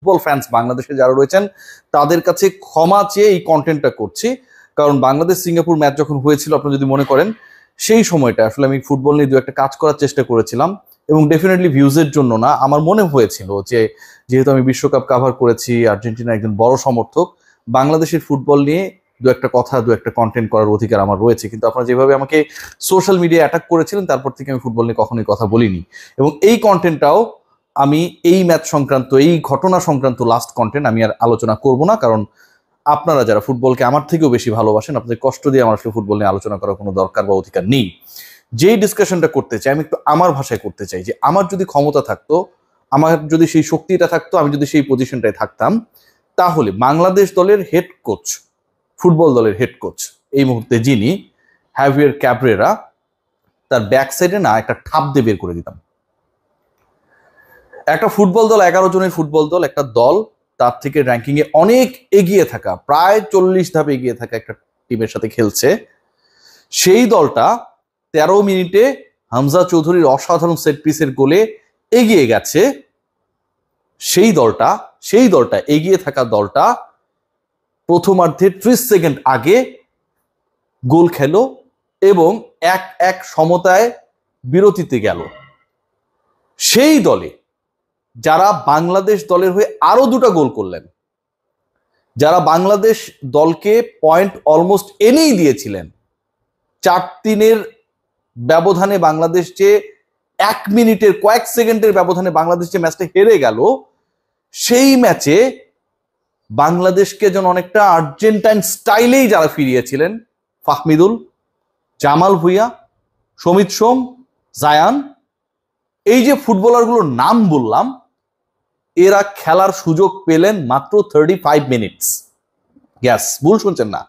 Football fans বাংলাদেশে যারা রয়েছেন তাদের কাছে ক্ষমা চেয়ে এই কন্টেন্টটা করছি, কারণ বাংলাদেশ সিঙ্গাপুর ম্যাচ যখন হয়েছিল আপনারা যদি মনে করেন সেই সময়টা আসলে আমি ফুটবল নিয়ে দু একটা কাজ করার চেষ্টা করেছিলাম, এবং ডেফিনেটলি ভিউজের জন্য না, আমার মনে হয়েছিল যে যেহেতু আমি বিশ্বকাপ কাভার করেছি, আর্জেন্টিনার একজন বড় সমর্থক, বাংলাদেশের ফুটবল নিয়ে দু একটা কথা দু একটা কন্টেন্ট করার অধিকার আমার রয়েছে। কিন্তু আপনারা যেভাবে আমাকে সোশ্যাল মিডিয়ায় অ্যাটাক করেছিলেন তারপর থেকে আমি ফুটবল নিয়ে কখনোই কথা বলিনি, এবং এই কন্টেন্টটাও আমি এই ম্যাচ সংক্রান্ত এই ঘটনা সংক্রান্ত লাস্ট কন্টেন্ট আমি আর আলোচনা করব না, কারণ আপনারা যারা ফুটবলকে আমার থেকেও বেশি ভালোবাসেন আপনাদের কষ্ট দিয়ে আমার আসলে ফুটবল নিয়ে আলোচনা করার কোনো দরকার বা অধিকার নেই। যেই ডিসকাশনটা করতে চাই আমি একটু আমার ভাষায় করতে চাই, যে আমার যদি ক্ষমতা থাকতো, আমার যদি সেই শক্তিটা থাকতো, আমি যদি সেই পজিশনটায় থাকতাম, তাহলে বাংলাদেশ দলের হেড কোচ, ফুটবল দলের হেড কোচ এই মুহূর্তে যিনি, হ্যাভিয়ার ক্যাব্রেরা, তার ব্যাক সাইডে না একটা ঠাপ দিয়ে বের করে দিতাম। একটা ফুটবল দল, 11 জনের ফুটবল দল, একটা দল তার থেকে র্যাঙ্কিং এ অনেক এগিয়ে থাকা, প্রায় 40 ধাপে এগিয়ে থাকা একটা টিমের সাথে খেলছে। সেই দলটা 13 মিনিটে হামজা চৌধুরীর অসাধারণ সেট পিসের গোলে এগিয়ে গেছে। সেই দলটা এগিয়ে থাকা দলটা প্রথমার্ধে 30 সেকেন্ড আগে গোল খেলো এবং 1-1 সমতায় বিরতিতে গেল। সেই দলে যারা বাংলাদেশ দলের হয়ে আরো দুটা গোল করলেন, যারা বাংলাদেশ দলকে পয়েন্ট অলমোস্ট এনেই দিয়েছিলেন, 4-3 ব্যবধানে বাংলাদেশ যে 1 মিনিটের কয়েক সেকেন্ডের ব্যবধানে বাংলাদেশ যে ম্যাচটা হেরে গেল, সেই ম্যাচে বাংলাদেশকে যেন অনেকটা আর্জেন্টাইন স্টাইলেই যারা ফিরিয়েছিলেন, ফাহমিদুল, জামাল ভুঁইয়া, সমিত সোম, জায়ান, এই যে ফুটবলারগুলোর নাম বললাম, এরা খেলার সুযোগ পেলেন মাত্র 35 মিনিটস। গ্যাস, ভুল শুনছেন না,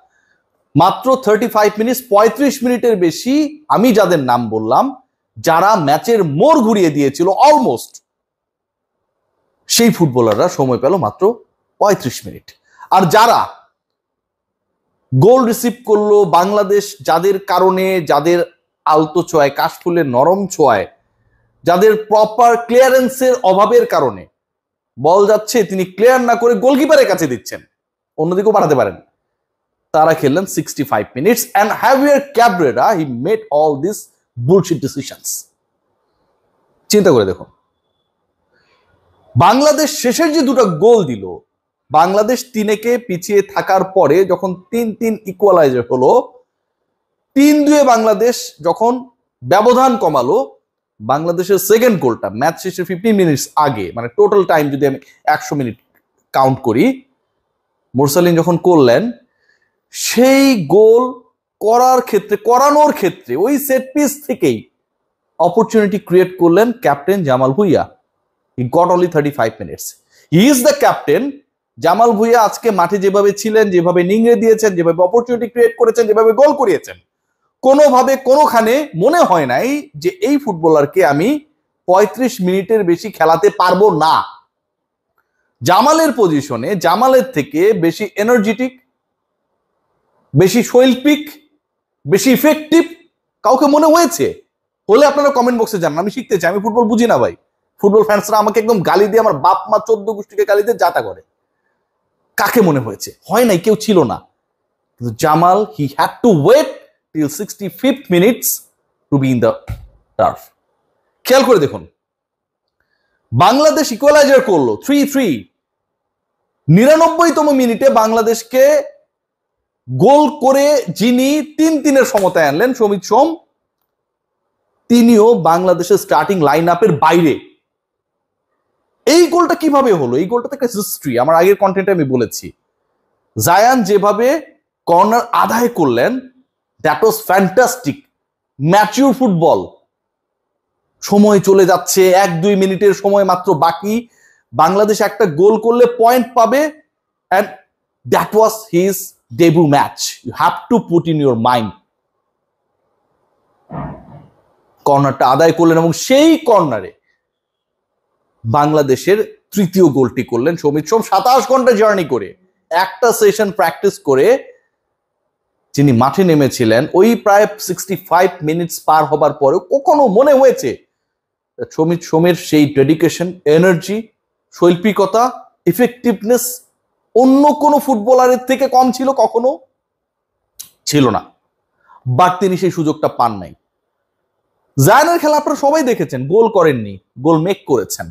মাত্র 35 মিনিটস। 35 মিনিটের বেশি আমি যাদের নাম বললাম, যারা ম্যাচের মোড় ঘুরিয়ে দিয়েছিল অলমোস্ট, সেই ফুটবলাররা সময় পেল মাত্র 35 মিনিট। আর যারা গোল রিসিভ করলো বাংলাদেশ, যাদের কারণে, যাদের আলতো ছোঁয়ায়, কাশফুলের নরম ছোঁয়ায়, যাদের প্রপার ক্লিয়ারেন্সের অভাবের কারণে বল যাচ্ছে, তিনি ক্লিয়ার না করে গোলকিপারের কাছে দিচ্ছেন, অন্যদিকেও পাঠাতে পারেন, তারা খেললেন 65 minutes. And heavier Cabrera he made all this bullshit decisions. চিন্তা করে দেখুন, বাংলাদেশ শেষের যে দুটো গোল দিল, বাংলাদেশ 3-এ পিছিয়ে থাকার পরে যখন 3-3 ইকুয়ালাইজার হলো, 3-2 বাংলাদেশ যখন ব্যবধান কমালো, বাংলাদেশের সেকেন্ড গোলটা ম্যাচ শেষে 15 মিনিটস আগে, মানে টোটাল টাইম যদি আমি 100 মিনিট কাউন্ট করি, মোরসালিন যখন করলেন, সেই গোল করানোর ক্ষেত্রে ওই সেট পিস থেকেই অপরচুনিটি ক্রিয়েট করলেন captain Jamal Bhuiyan. He got only 35 minutes. He is the captain. Jamal Bhuiyan আজকে মাঠে যেভাবে ছিলেন, যেভাবে নিংড়ে দিয়েছেন, যেভাবে অপরচুনিটি ক্রিয়েট করেছেন, যেভাবে গোল করিয়েছেন, কোনোভাবে কোনোখানে মনে হয় নাই যে এই ফুটবলারকে আমি 35 মিনিটের বেশি খেলাতে পারবো না। জামালের পজিশনে, জামালের থেকে বেশি এনার্জেটিক, বেশি শৈল্পিক, বেশি ইফেক্টিভ কাউকে মনে হয়েছে? হলে আপনারা কমেন্ট বক্সে জানান, আমি শিখতে চাই। আমি ফুটবল বুঝি না ভাই। ফুটবল ফ্যান্সরা আমাকে একদম গালি দিয়ে, আমার বাপ মা 14 গোষ্ঠীকে গালি দিয়ে যাতা করে। কাকে মনে হয়েছে? হয় নাই, কেউ ছিল না। কিন্তু Jamal, he had to wait till 65th minutes to be in the turf. খেয়াল করে দেখুন, বাংলাদেশ ইকুয়ালাইজার করলো 3-3। 99তম মিনিটে বাংলাদেশকে গোল করে যিনি 3-3 সমতায় আনলেন, সমিত সোম, তিনিও বাংলাদেশের স্টার্টিং লাইন আপের বাইরে। এই গোলটা কিভাবে হলো? এই গোলটা তো একটা হিস্ট্রি। আমার আগের কন্টেন্টে আমি বলেছি, জায়ান যেভাবে কর্নার আদায় করলেন, that was fantastic, mature football. সময় চলে যাচ্ছে, 1-2 মিনিটের সময় মাত্র বাকি, বাংলাদেশ একটা গোল করলে পয়েন্ট পাবে, and that was his debut match. You have to put in your mind. কর্নারটা আদায় করলেন এবং সেই কর্নারে বাংলাদেশের তৃতীয় গোলটি করলেন সমিত সোম। 27 ঘন্টা জার্নি করে, একটা সেশন প্র্যাকটিস করে যিনি মাঠে নেমেছিলেন, ওই প্রায় 65 মিনিটস পার হবার পরে কখনো মনে হয়েছে সমিত সোমের সেই ডেডিকেশন, এনার্জি, শৈল্পিকতা ইফেক্টিভনেস অন্য কোনো ফুটবলারের থেকে কম ছিল? কখনো ছিল না, বাট তিনি সেই সুযোগটা পান নাই। জায়ানের খেলা আপনারা সবাই দেখেছেন, গোল করেননি, গোল মেক করেছেন।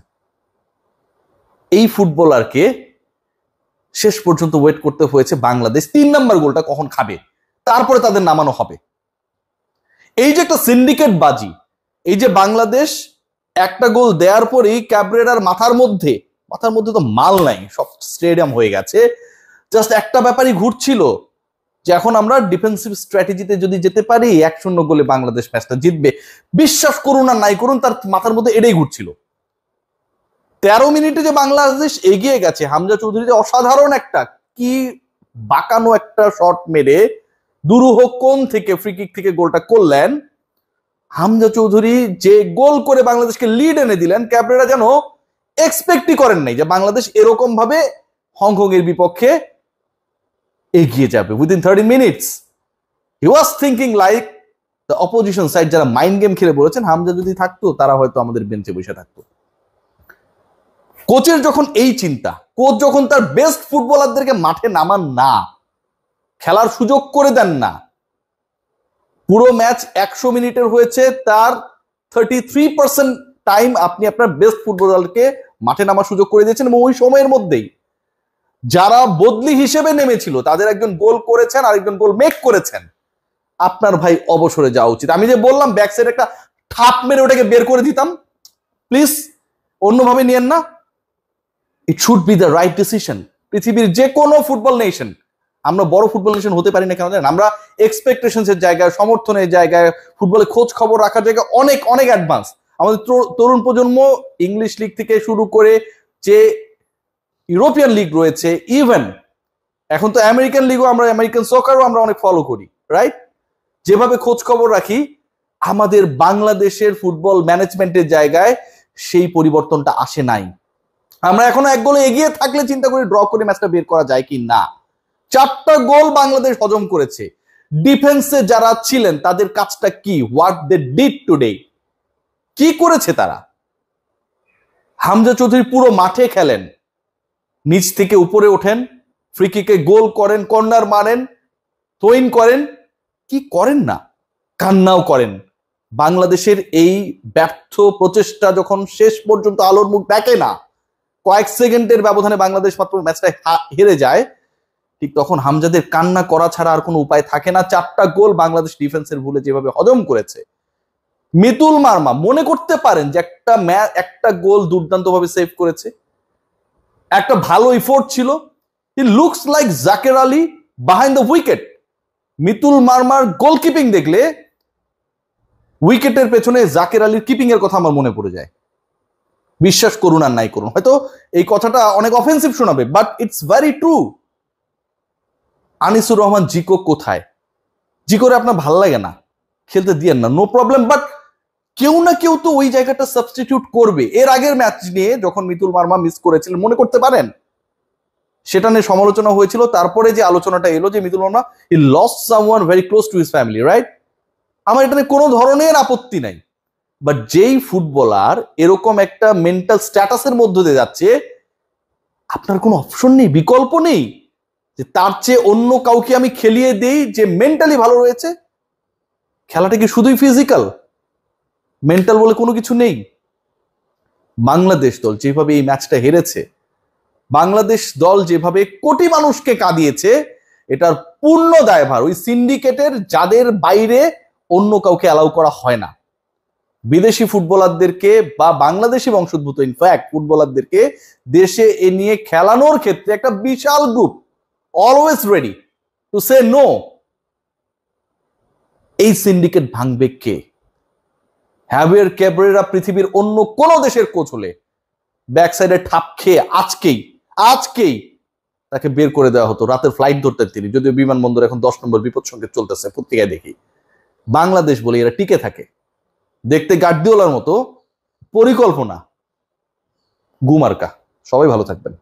এই ফুটবলারকে শেষ পর্যন্ত ওয়েট করতে হয়েছে বাংলাদেশ 3 নাম্বার গোলটা কখন খাবে, তারপরে তাদের নামানো হবে। এই যে একটা সিন্ডিকেট বাজি, এই যে বাংলাদেশ একটা গোল দেওয়ার পরেই ক্যাবরেরার মাথার মধ্যে তো মাল নাই, সব স্টেডিয়াম হয়ে গেছে, জাস্ট একটা ব্যাপারই ঘুরছিল যে এখন আমরা ডিফেন্সিভ স্ট্র্যাটেজিতে যদি যেতে পারি 1-0 গোলে বাংলাদেশ ম্যাচটা জিতবে। বিশ্বাস করুন আর নাই করুন, তার মাথার মধ্যে এটাই ঘুরছিল। 13 মিনিটে যে বাংলাদেশ এগিয়ে গেছে, হামজা চৌধুরী যে অসাধারণ একটা কি বাঁকানো একটা শট মেরে দুরূহ কোণ থেকে ফ্রি কিক থেকে গোলটা করলেন, হামজা চৌধুরী যে গোল করে বাংলাদেশকে লিড এনে দিলেন, ক্যাবরেরা যেন এক্সপেক্টই করেন নাই যে বাংলাদেশ এরকম ভাবে হংকং এর বিপক্ষে এগিয়ে যাবে within 30 minutes. He was thinking like the opposition side, যারা মাইন্ড গেম খেলে বলেছেন হামজা যদি থাকতো তারা হয়তো আমাদের বেঞ্চে বসে থাকতো। কোচের যখন এই চিন্তা, কোচ যখন তার বেস্ট ফুটবলারদেরকে মাঠে নামান না, খেলার সুযোগ করে দেন না, পুরো ম্যাচ 100 মিনিটের হয়েছে, তার 33% টাইম আপনি আপনার বেস্ট ফুটবলারকে মাঠে নামার সুযোগ করে দিয়েছেন, এবং ওই সময়ের মধ্যেই যারা বদলি হিসেবে নেমেছিল তাদের একজন গোল করেছেন, আরেকজন গোল মেক করেছেন। আপনার ভাই অবসরে যাওয়া উচিত। আমি যে বললাম ব্যাক সাইড একটা ঠাপ মেরে ওটাকে বের করে দিতাম, প্লিজ অন্যভাবে নিয়েন না। It should be the right decision. পৃথিবীর যে কোনো ফুটবল নেশন, আমরা বড় ফুটবল নেশন হতে পারি না কেন জানেন? আমরা এক্সপেকটেশনসের জায়গায়, সমর্থনের জায়গায়, ফুটবলে খোঁজ খবর রাখার জায়গায় অনেক অনেক অ্যাডভান্স। আমাদের তরুণ প্রজন্ম ইংলিশ লিগ থেকে শুরু করে যে ইউরোপিয়ান লিগ রয়েছে, ইভেন এখন তো আমেরিকান লিগও, আমরা আমেরিকান সকারও আমরা অনেক ফলো করি, রাইট? যেভাবে খোঁজ খবর রাখি, আমাদের বাংলাদেশের ফুটবল ম্যানেজমেন্টের জায়গায় সেই পরিবর্তনটা আসে নাই। আমরা এখনো 1 গোলে এগিয়ে থাকলে চিন্তা করি ড্র করে ম্যাচটা বের করা যায় কি না। 4টা গোল বাংলাদেশ হজম করেছে। ডিফেন্সে যারা ছিলেন তাদের কাজটা কি? হোয়াট দে ডিড টুডে, কি করেছে তারা? হামজা চৌধুরী পুরো মাঠে খেলেন, নিচ থেকে উপরে ওঠেন, ফ্রি কিকে গোল করেন, কর্নার মারেন, থ্রোইন করেন, কি করেন না, কান্নাও করেন। বাংলাদেশের এই ব্যর্থ প্রচেষ্টা যখন শেষ পর্যন্ত আলোর মুখ দেখে না, কয়েক সেকেন্ডের ব্যবধানে বাংলাদেশ মাত্র ম্যাচটা হেরে যায়, ঠিক তখন হামজাদের কান্না করা ছাড়া আর কোনো উপায় থাকে না। 4টা গোল বাংলাদেশ ডিফেন্সের ভুলে যেভাবে হজম করেছে, মিতুল মার্মা মনে করতে পারেন যে একটা গোল দুর্দান্তভাবে সেভ করেছে, একটা ভালো ইফোর্ট ছিল। He looks like Zaker Ali behind the wicket. Mitul মার্মার গোলকিপিং দেখলে উইকেটের পেছনে জাকের আলীর কিপিং এর কথা আমার মনে পড়ে যায়। বিশ্বাস করুন আর নাই করুন, হয়তো এই কথাটা অনেক অফেন্সিভ শোনাবে, but it's very true. Anisur Rahman Zico কোথায়? জিকোরে আপনার ভাল লাগে না, খেলতে দিয়েন না, নো প্রবলেম, বাট কেউ না কেউ তো ওই জায়গাটা সাবস্টিটিউট করবে। এর আগের ম্যাচ নিয়ে যখন মিতুল মার্মা মিস করেছিলেন মনে করতে পারেন, সেটা নিয়ে সমালোচনা হয়েছিল। তারপরে যে আলোচনাটা এলো যে Mitul Marma he lost someone very close to his family, right? আমার এটা নিয়ে কোনো ধরনের আপত্তি নাই, বাট যেই ফুটবলার এরকম একটা মেন্টাল স্ট্যাটাসের মধ্যে দিয়ে যাচ্ছে, আপনার কোনো অপশন নেই, বিকল্প নেই যে তার চেয়ে অন্য কাউকে আমি খেলিয়ে দেই যে মেন্টালি ভালো রয়েছে। খেলাটা কি শুধুই ফিজিক্যাল? মেন্টাল বলে কোনো কিছু নেই। বাংলাদেশ দল যেভাবে এই ম্যাচটা হেরেছে, বাংলাদেশ দল যেভাবে কোটি মানুষকে কাঁদিয়েছে, এটার পূর্ণ দায়ভার ওই সিন্ডিকেটের, যাদের বাইরে অন্য কাউকে অ্যালাউ করা হয় না। বিদেশি ফুটবলারদেরকে বা বাংলাদেশি বংশোদ্ভূত ইনফ্যাক্ট ফুটবলারদেরকে দেশে এ নিয়ে খেলানোর ক্ষেত্রে একটা বিশাল group always ready to say no. এই সিন্ডিকেট ভাঙবে কে? হ্যাভিয়ার ক্যাবরেরা পৃথিবীর অন্য কোন দেশের কোচ হলে ব্যাক সাইডে ঠাপ খেয়ে আজকেই তাকে বের করে দেওয়া হতো। রাতের ফ্লাইট ধরতেন তিনি, যদিও বিমানবন্দর এখন 10 নম্বর বিপদ সংকেত চলতেছে, পত্রিকায় দেখি। বাংলাদেশ বলে এরা টিকে থাকে, দেখতে গার্দিওলার মতো, পরিকল্পনা গুমার্কা। সবাই ভালো থাকবেন।